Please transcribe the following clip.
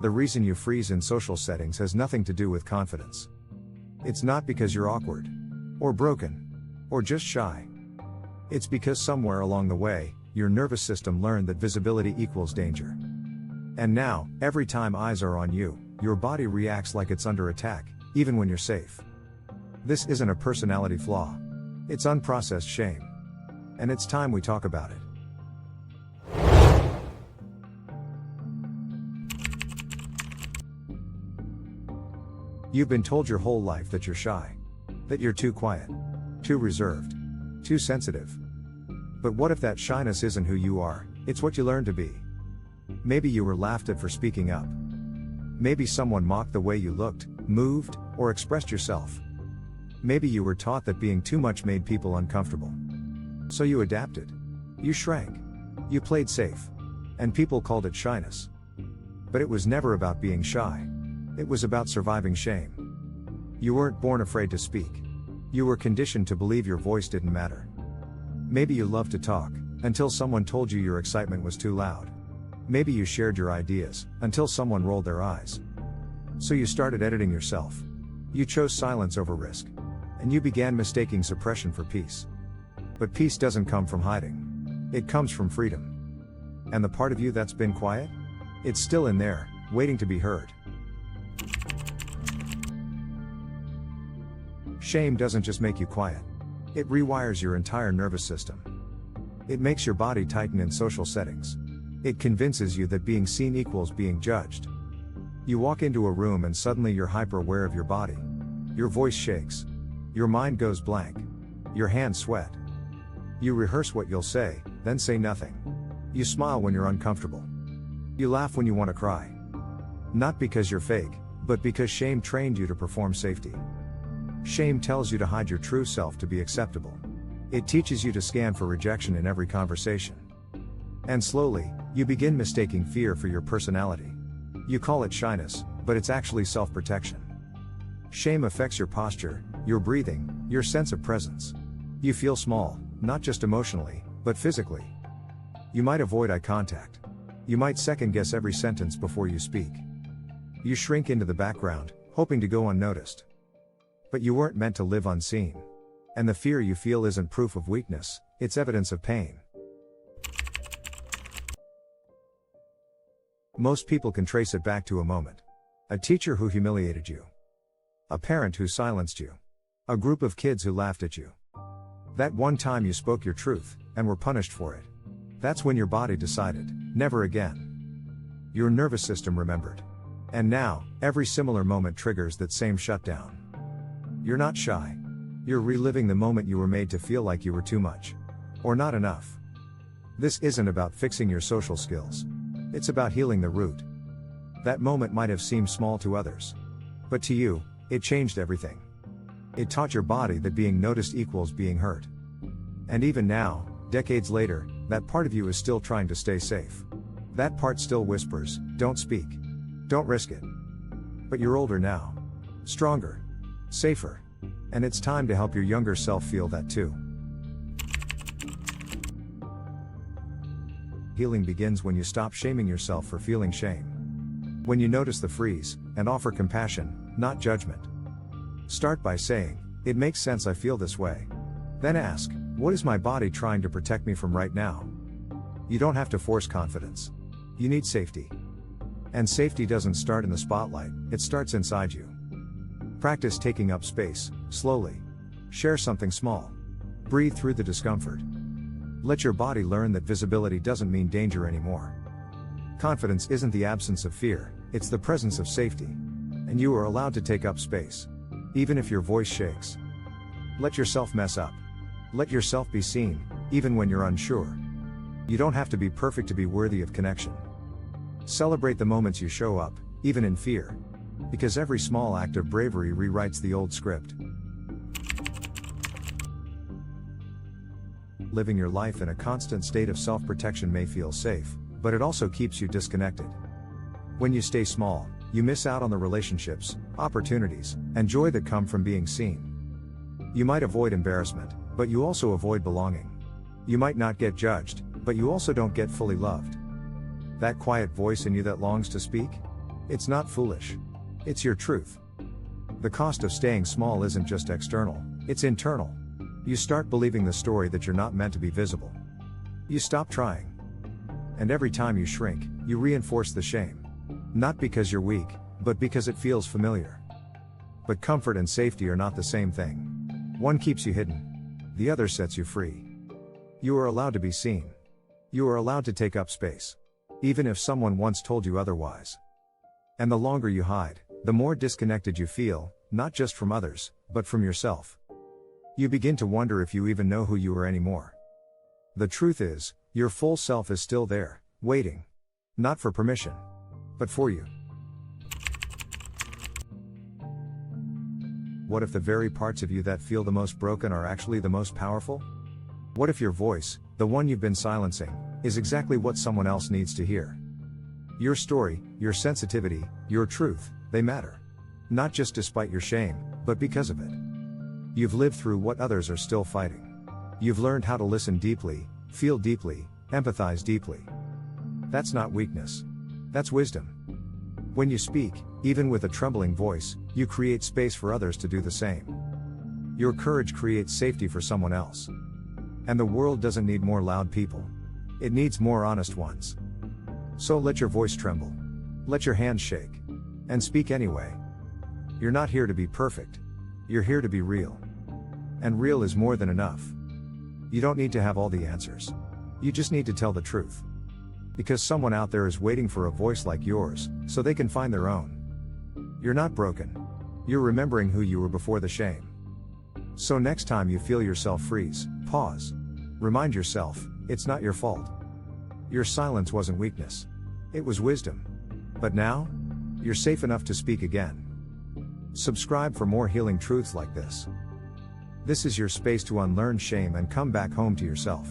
The reason you freeze in social settings has nothing to do with confidence. It's not because you're awkward, or broken, or just shy. It's because somewhere along the way, your nervous system learned that visibility equals danger. And now, every time eyes are on you, your body reacts like it's under attack, even when you're safe. This isn't a personality flaw. It's unprocessed shame. And it's time we talk about it. You've been told your whole life that you're shy. That you're too quiet. Too reserved. Too sensitive. But what if that shyness isn't who you are, it's what you learned to be? Maybe you were laughed at for speaking up. Maybe someone mocked the way you looked, moved, or expressed yourself. Maybe you were taught that being too much made people uncomfortable. So you adapted. You shrank. You played safe. And people called it shyness. But it was never about being shy. It was about surviving shame. You weren't born afraid to speak. You were conditioned to believe your voice didn't matter. Maybe you loved to talk, until someone told you your excitement was too loud. Maybe you shared your ideas, until someone rolled their eyes. So you started editing yourself. You chose silence over risk. And you began mistaking suppression for peace. But peace doesn't come from hiding. It comes from freedom. And the part of you that's been quiet? It's still in there, waiting to be heard. Shame doesn't just make you quiet. It rewires your entire nervous system. It makes your body tighten in social settings. It convinces you that being seen equals being judged. You walk into a room and suddenly you're hyper-aware of your body. Your voice shakes. Your mind goes blank. Your hands sweat. You rehearse what you'll say, then say nothing. You smile when you're uncomfortable. You laugh when you want to cry. Not because you're fake, but because shame trained you to perform safety. Shame tells you to hide your true self to be acceptable. It teaches you to scan for rejection in every conversation. And slowly, you begin mistaking fear for your personality. You call it shyness, but it's actually self-protection. Shame affects your posture, your breathing, your sense of presence. You feel small, not just emotionally, but physically. You might avoid eye contact. You might second-guess every sentence before you speak. You shrink into the background, hoping to go unnoticed. But you weren't meant to live unseen. And the fear you feel isn't proof of weakness, it's evidence of pain. Most people can trace it back to a moment. A teacher who humiliated you. A parent who silenced you. A group of kids who laughed at you. That one time you spoke your truth, and were punished for it. That's when your body decided, never again. Your nervous system remembered. And now, every similar moment triggers that same shutdown. You're not shy. You're reliving the moment you were made to feel like you were too much. Or not enough. This isn't about fixing your social skills. It's about healing the root. That moment might have seemed small to others. But to you, it changed everything. It taught your body that being noticed equals being hurt. And even now, decades later, that part of you is still trying to stay safe. That part still whispers, don't speak. Don't risk it. But you're older now. Stronger. Safer. And it's time to help your younger self feel that too. Healing begins when you stop shaming yourself for feeling shame. When you notice the freeze, and offer compassion, not judgment. Start by saying, it makes sense I feel this way. Then ask, what is my body trying to protect me from right now? You don't have to force confidence. You need safety. And safety doesn't start in the spotlight, it starts inside you. Practice taking up space, slowly. Share something small. Breathe through the discomfort. Let your body learn that visibility doesn't mean danger anymore. Confidence isn't the absence of fear, it's the presence of safety. And you are allowed to take up space. Even if your voice shakes. Let yourself mess up. Let yourself be seen, even when you're unsure. You don't have to be perfect to be worthy of connection. Celebrate the moments you show up, even in fear. Because every small act of bravery rewrites the old script. Living your life in a constant state of self-protection may feel safe, but it also keeps you disconnected. When you stay small, you miss out on the relationships, opportunities, and joy that come from being seen. You might avoid embarrassment, but you also avoid belonging. You might not get judged, but you also don't get fully loved. That quiet voice in you that longs to speak? It's not foolish. It's your truth. The cost of staying small isn't just external, it's internal. You start believing the story that you're not meant to be visible. You stop trying. And every time you shrink, you reinforce the shame. Not because you're weak, but because it feels familiar. But comfort and safety are not the same thing. One keeps you hidden. The other sets you free. You are allowed to be seen. You are allowed to take up space. Even if someone once told you otherwise. And the longer you hide, the more disconnected you feel, not just from others, but from yourself. You begin to wonder if you even know who you are anymore. The truth is, your full self is still there, waiting. Not for permission, but for you. What if the very parts of you that feel the most broken are actually the most powerful? What if your voice, the one you've been silencing, is exactly what someone else needs to hear? Your story, your sensitivity, your truth, they matter. Not just despite your shame, but because of it. You've lived through what others are still fighting. You've learned how to listen deeply, feel deeply, empathize deeply. That's not weakness. That's wisdom. When you speak, even with a trembling voice, you create space for others to do the same. Your courage creates safety for someone else. And the world doesn't need more loud people. It needs more honest ones. So let your voice tremble. Let your hands shake. And speak anyway. You're not here to be perfect. You're here to be real. And real is more than enough. You don't need to have all the answers. You just need to tell the truth. Because someone out there is waiting for a voice like yours, so they can find their own. You're not broken. You're remembering who you were before the shame. So next time you feel yourself freeze, pause. Remind yourself, it's not your fault. Your silence wasn't weakness. It was wisdom. But now, you're safe enough to speak again. Subscribe for more healing truths like this. This is your space to unlearn shame and come back home to yourself.